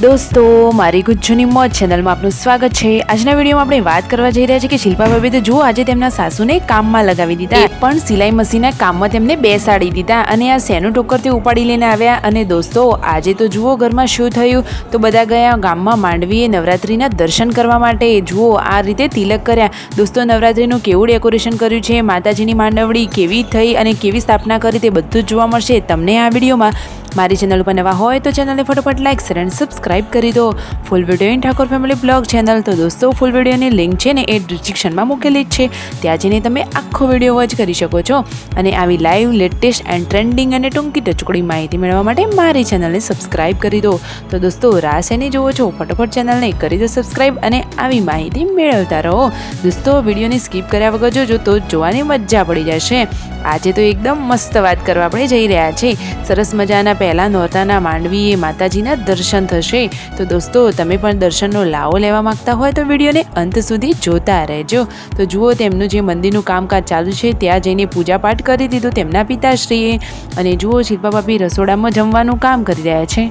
દોસ્તો, મારી ગુજ્જુની મોજ ચેનલમાં આપનું સ્વાગત છે। આજના વિડીયોમાં આપણે વાત કરવા જઈ રહ્યા છીએ કે શિલ્પા ભાભી તો જુઓ આજે તેમના સાસુને કામમાં લગાવી દીધા, એ પણ સિલાઈ મશીનના કામમાં તેમને બેસાડી દીધા અને આ શેનું ટોકરથી ઉપાડી લઈને આવ્યા। અને દોસ્તો આજે તો જુઓ ઘરમાં શું થયું, તો બધા ગયા ગામમાં માંડવીએ નવરાત્રિના દર્શન કરવા માટે। જુઓ આ રીતે તિલક કર્યા। દોસ્તો નવરાત્રિનું કેવું ડેકોરેશન કર્યું છે, માતાજીની માંડવડી કેવી થઈ અને કેવી સ્થાપના કરી તે બધું જ જોવા મળશે તમને આ વિડીયોમાં। મારી ચેનલ ઉપર નવા હોય તો ચેનલને ફટાફટ લાઈક શેર અને સબસ્ક્રાઇબ કરી દો। Full video in Thakor family blog channel, તો દોસ્તો ફૂલ વિડીયોની લિંક છે ને એ ડિસ્ક્રિપ્શનમાં મૂકેલી જ છે, ત્યાં જઈને તમે આખો વિડીયો વોચ કરી શકો છો। અને આવી લાઈવ લેટેસ્ટ એન્ડ ટ્રેન્ડિંગ અને ટૂંકી ટચુકડી માહિતી મેળવવા માટે મારી ચેનલને સબસ્ક્રાઇબ કરી દો। તો દોસ્તો રાહ શેની જુઓ છો, ફટાફટ ચેનલને કરી દો સબસ્ક્રાઇબ અને આવી માહિતી મેળવતા રહો। દોસ્તો વિડીયોને સ્કીપ કર્યા વગર જોજો તો જોવાની મજા પડી જશે। આજે તો એકદમ મસ્ત વાત કરવા આપણે જઈ રહ્યા છીએ। સરસ મજાના પહેલા નોરતાના માંડવીએ માતાજીના દર્શન થશે, તો દોસ્તો તમે પણ દર્શનનો લાવો લેવા માંગતા હોય તો વિડીયોને અંત સુધી જોતા રહેજો। તો જુઓ તેમનું જે મંદિરનું કામકાજ ચાલુ છે ત્યાં જઈને પૂજાપાઠ કરી દીધું તેમના પિતાશ્રીએ, અને જુઓ શિલ્પા ભાભી રસોડામાં જમવાનું કામ કરી રહ્યા છે।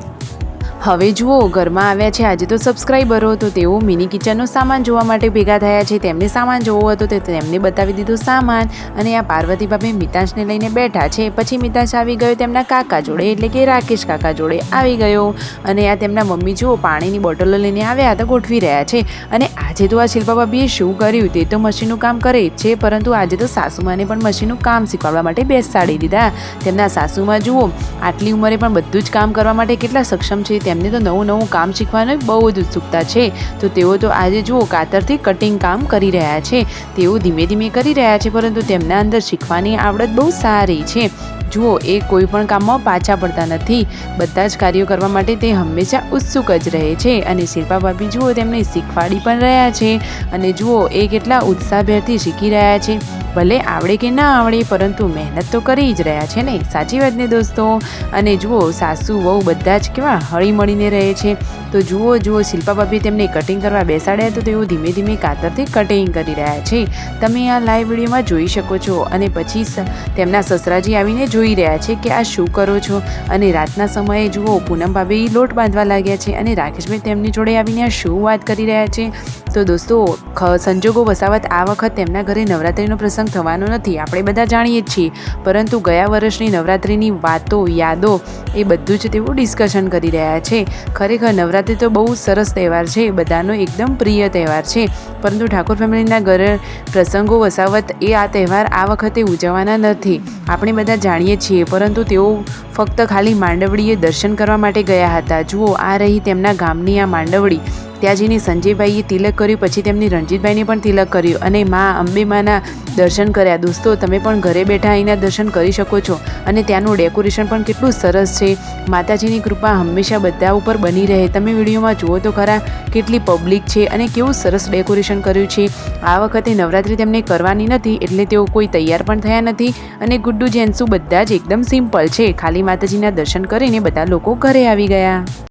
હવે જુઓ ઘરમાં આવ્યા છે આજે તો સબસ્ક્રાઈબરો, તો તેઓ મિની કિચનનો સામાન જોવા માટે ભેગા થયા છે। તેમને સામાન જોવો હતો તો તેમને બતાવી દીધું સામાન, અને આ પાર્વતી ભાભી મિતાંશને લઈને બેઠા છે। પછી મિતાંશ આવી ગયો તેમના કાકા જોડે, એટલે કે રાકેશ કાકા જોડે આવી ગયો, અને આ તેમના મમ્મી જુઓ પાણીની બોટલો લઈને આવ્યા હતા, ગોઠવી રહ્યા છે। અને આજે તો આ શિલ્પા ભાભીએ શું કર્યું, તે તો મશીનનું કામ કરે જ છે, પરંતુ આજે તો સાસુમાને પણ મશીનનું કામ શીખવાડવા માટે બેસાડી દીધા। તેમના સાસુમાં જુઓ આટલી ઉંમરે પણ બધું જ કામ કરવા માટે કેટલા સક્ષમ છે, તેમને તો નવું કામ શીખવાની બહુ જ ઉત્સુકતા છે। તો તેઓ તો આજે જુઓ કાતરથી કટિંગ કામ કરી રહ્યા છે। તેઓ ધીમે ધીમે કરી રહ્યા છે, પરંતુ તેમના અંદર શીખવાની આવડત બહુ સારી છે। જુઓ એ કોઈ પણ કામમાં પાછા પડતા નથી, બધા જ કાર્યો કરવા માટે તે હંમેશા ઉત્સુક જ રહે છે। અને શિલ્પા ભાભી જુઓ તેમને શીખવાડી પણ રહ્યા છે, અને જુઓ એ કેટલા ઉત્સાહભેરથી શીખી રહ્યા છે। ભલે આવડે કે ના આવડે, પરંતુ મહેનત તો કરી જ રહ્યા છે ને, સાચી વાત ને દોસ્તો। અને જુઓ સાસુ વહુ બધા જ કેવા હળી મળીને રહે છે। તો જુઓ શિલ્પા ભાભી તેમને કટિંગ કરવા બેસાડ્યા, તો તેઓ ધીમે ધીમે કાતરથી કટિંગ કરી રહ્યા છે, તમે આ લાઈવ વિડીયોમાં જોઈ શકો છો। અને પછી તેમના સસરાજી આવીને જોઈ રહ્યા છે કે આ શું કરો છો। અને રાતના સમયે જુઓ પૂનમ ભાભી લોટ બાંધવા લાગ્યા છે, અને રાકેશભાઈ તેમની જોડે આવીને આ શું વાત કરી રહ્યા છે। તો દોસ્તો સંજોગો વસાવત આ વખત તેમના ઘરે નવરાત્રિનો પ્રસંગ થવાનો નથી, આપણે બધા જાણીએ જ છીએ, પરંતુ ગયા વર્ષની નવરાત્રિની વાતો યાદો એ બધું જ તેઓ ડિસ્કશન કરી રહ્યા છે। ખરેખર નવરાત્રિ તો બહુ સરસ તહેવાર છે, બધાનો એકદમ પ્રિય તહેવાર છે, પરંતુ ઠાકોર ફેમિલીના ઘરે પ્રસંગો વસાવત એ આ તહેવાર આ વખતે ઉજવવાના નથી, આપણે બધા જાણીએ છીએ। પરંતુ તેઓ ફક્ત ખાલી માંડવડીએ દર્શન કરવા માટે ગયા હતા। જુઓ આ રહી તેમના ગામની આ માંડવડી, ત્યાં જઈને સંજયભાઈએ તિલક કર્યું, પછી તેમની રણજીતભાઈને પણ તિલક કર્યું, અને મા અંબે માના દર્શન કર્યા। દોસ્તો તમે પણ ઘરે બેઠા અહીંના દર્શન કરી શકો છો, અને ત્યાંનું ડેકોરેશન પણ કેટલું સરસ છે। માતાજીની કૃપા હંમેશા બધા ઉપર બની રહે। તમે વિડીયોમાં જુઓ તો ખરા કેટલી પબ્લિક છે અને કેવું સરસ ડેકોરેશન કર્યું છે। આ વખતે નવરાત્રિ તેમને કરવાની નથી, એટલે તેઓ કોઈ તૈયાર પણ થયા નથી, અને ગુડ્ડુ જેન્સુ બધા જ એકદમ સિમ્પલ છે, ખાલી માતાજીના દર્શન કરીને બધા લોકો ઘરે આવી ગયા।